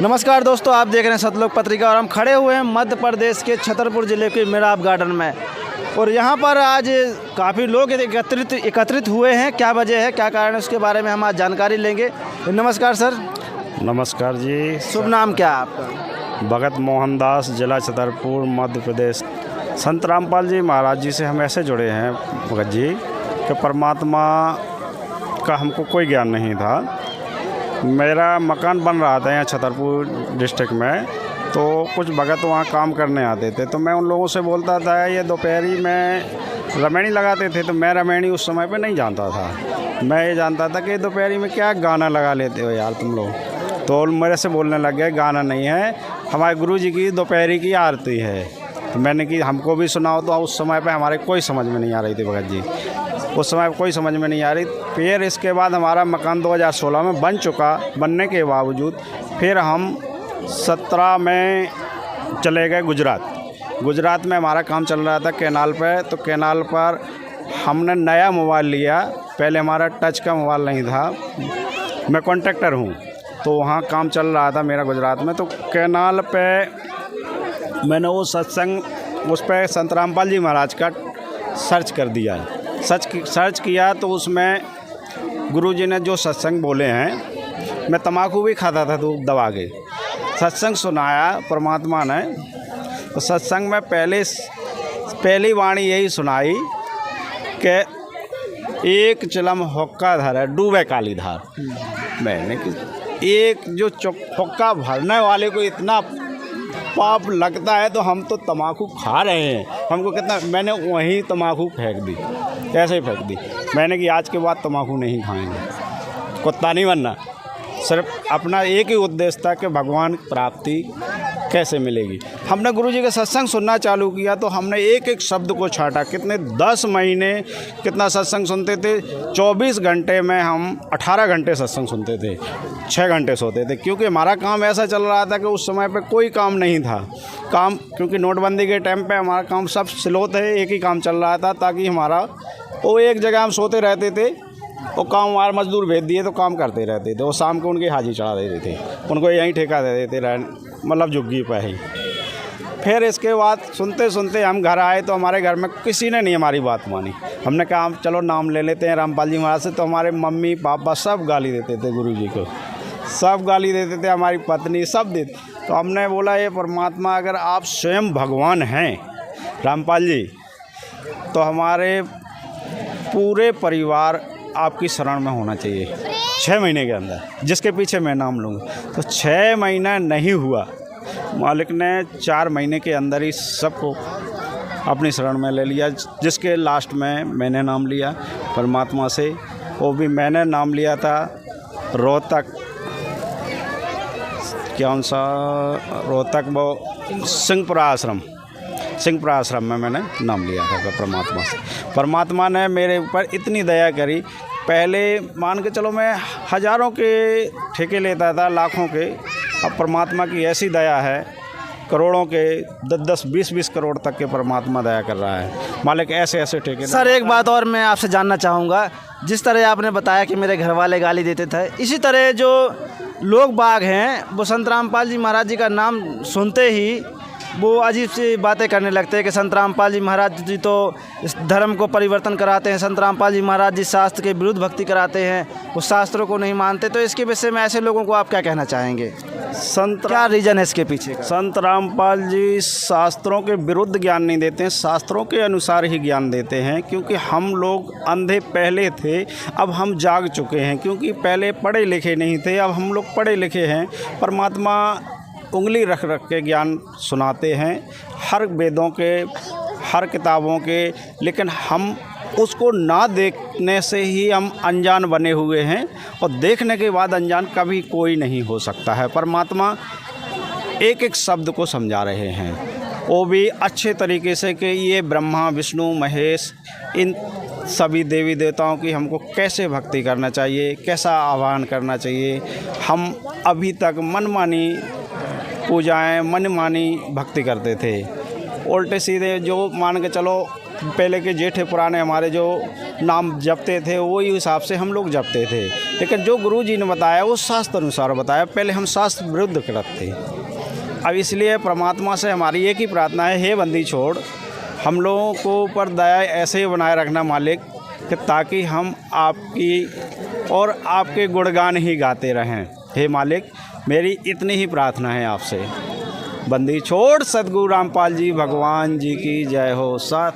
नमस्कार दोस्तों, आप देख रहे हैं सतलोक पत्रिका और हम खड़े हुए हैं मध्य प्रदेश के छतरपुर ज़िले के मेराब गार्डन में। और यहाँ पर आज काफ़ी लोग एकत्रित हुए हैं। क्या वजह है, क्या कारण है, उसके बारे में हम आज जानकारी लेंगे। नमस्कार सर। नमस्कार जी। शुभ नाम क्या है आपका? भगत मोहन दास, जिला छतरपुर, मध्य प्रदेश। संत रामपाल जी महाराज जी से हम ऐसे जुड़े हैं भगत जी कि परमात्मा का हमको कोई ज्ञान नहीं था। मेरा मकान बन रहा था यहाँ छतरपुर डिस्ट्रिक्ट में, तो कुछ भगत वहाँ काम करने आते थे, तो मैं उन लोगों से बोलता था ये दोपहरी में रमैनी लगाते थे, तो मैं रमैनी उस समय पे नहीं जानता था। मैं ये जानता था कि दोपहरी में क्या गाना लगा लेते हो यार तुम लोग। तो मेरे से बोलने लग गए गाना नहीं है, हमारे गुरु जी की दोपहरी की आरती है। तो मैंने कि हमको भी सुनाओ। तो उस समय पे हमारे कोई समझ में नहीं आ रही थी भगत जी, उस समय कोई समझ में नहीं आ रही। फिर इसके बाद हमारा मकान 2016 में बन चुका। बनने के बावजूद फिर हम 17 में चले गए गुजरात में हमारा काम चल रहा था कैनाल पे। तो कैनाल पर हमने नया मोबाइल लिया, पहले हमारा टच का मोबाइल नहीं था। मैं कॉन्ट्रैक्टर हूँ, तो वहाँ काम चल रहा था मेरा गुजरात में। तो कैनाल पे मैंने वो सत्संग उस पर संत रामपाल जी महाराज का सर्च कर दिया। सर्च किया तो उसमें गुरुजी ने जो सत्संग बोले हैं, मैं तम्बाकू भी खाता था तो दबा के सत्संग सुनाया परमात्मा ने। तो सत्संग में पहली वाणी यही सुनाई कि एक चिलम होक्का धरे डूबे काली धार। मैंने कि एक जो होक्का भरने वाले को इतना पाप लगता है, तो हम तो तम्बाकू खा रहे हैं, हमको कितना। मैंने वहीं तम्बाकू फेंक दी, ऐसे ही फेंक दी। मैंने कि आज के बाद तम्बाकू नहीं खाएंगे, कुत्ता नहीं बनना। सिर्फ अपना एक ही उद्देश्य था कि भगवान की प्राप्ति कैसे मिलेगी। हमने गुरुजी का सत्संग सुनना चालू किया, तो हमने एक एक शब्द को छाटा। कितने 10 महीने कितना सत्संग सुनते थे। 24 घंटे में हम 18 घंटे सत्संग सुनते थे, 6 घंटे सोते थे। क्योंकि हमारा काम ऐसा चल रहा था कि उस समय पे कोई काम नहीं था। क्योंकि नोटबंदी के टाइम पे हमारा काम सब स्लो थे, एक ही काम चल रहा था, ताकि हमारा वो एक जगह हम सोते रहते थे। वो काम हमारे मजदूर भेज दिए तो काम करते रहते थे। वो शाम को उनकी हाजिरी चढ़ा देते थे, उनको यहीं ठेका दे देते रहे, मतलब झुग्गी पे ही। फिर इसके बाद सुनते सुनते हम घर आए, तो हमारे घर में किसी ने नहीं हमारी बात मानी। हमने कहा चलो नाम ले लेते हैं रामपाल जी महाराज से। तो हमारे मम्मी पापा सब गाली देते थे गुरुजी को, सब गाली देते थे, हमारी पत्नी सब देते। तो हमने बोला ये परमात्मा अगर आप स्वयं भगवान हैं रामपाल जी, तो हमारे पूरे परिवार आपकी शरण में होना चाहिए 6 महीने के अंदर, जिसके पीछे मैं नाम लूँगा। तो 6 महीना नहीं हुआ, मालिक ने 4 महीने के अंदर ही सबको अपनी शरण में ले लिया। जिसके लास्ट में मैंने नाम लिया परमात्मा से। वो भी मैंने नाम लिया था रोहतक, कौन सा रोहतक, वो सिंहपुरा आश्रम में मैंने नाम लिया था परमात्मा से। परमात्मा ने मेरे ऊपर इतनी दया करी। पहले मान के चलो मैं हज़ारों के ठेके लेता था, लाखों के। अब परमात्मा की ऐसी दया है, करोड़ों के 10-10, 20-20 करोड़ तक के परमात्मा दया कर रहा है। मालिक ऐसे ऐसे ठेके। सर एक बात और मैं आपसे जानना चाहूँगा, जिस तरह आपने बताया कि मेरे घर वाले गाली देते थे, इसी तरह जो लोग बाग हैं वो संत रामपाल जी महाराज जी का नाम सुनते ही वो अजीब सी बातें करने लगते हैं कि संत रामपाल जी महाराज जी तो इस धर्म को परिवर्तन कराते हैं, संत रामपाल जी महाराज जी शास्त्र के विरुद्ध भक्ति कराते हैं, वो शास्त्रों को नहीं मानते। तो इसके विषय में ऐसे लोगों को आप क्या कहना चाहेंगे? क्या रीज़न है इसके पीछे का? संत रामपाल जी शास्त्रों के विरुद्ध ज्ञान नहीं देते हैं, शास्त्रों के अनुसार ही ज्ञान देते हैं। क्योंकि हम लोग अंधे पहले थे, अब हम जाग चुके हैं। क्योंकि पहले पढ़े लिखे नहीं थे, अब हम लोग पढ़े लिखे हैं। परमात्मा उंगली रख के ज्ञान सुनाते हैं, हर वेदों के, हर किताबों के। लेकिन हम उसको ना देखने से ही हम अनजान बने हुए हैं, और देखने के बाद अनजान कभी कोई नहीं हो सकता है। परमात्मा एक एक शब्द को समझा रहे हैं, वो भी अच्छे तरीके से कि ये ब्रह्मा विष्णु महेश, इन सभी देवी देवताओं की हमको कैसे भक्ति करना चाहिए, कैसा आह्वान करना चाहिए। हम अभी तक मनमानी पूजाएं, मनमानी भक्ति करते थे, उल्टे सीधे जो मान के चलो पहले के जेठे पुराने हमारे जो नाम जपते थे वही हिसाब से हम लोग जपते थे। लेकिन जो गुरु जी ने बताया वो शास्त्र अनुसार बताया, पहले हम शास्त्र विरुद्ध करते थे। अब इसलिए परमात्मा से हमारी एक ही प्रार्थना है, हे बंदी छोड़, हम लोगों को ऊपर दया ऐसे ही बनाए रखना मालिक, कि ताकि हम आपकी और आपके गुणगान ही गाते रहें। हे मालिक, मेरी इतनी ही प्रार्थना है आपसे। बंदी छोड़ सद्गुरु रामपाल जी भगवान जी की जय हो। साथ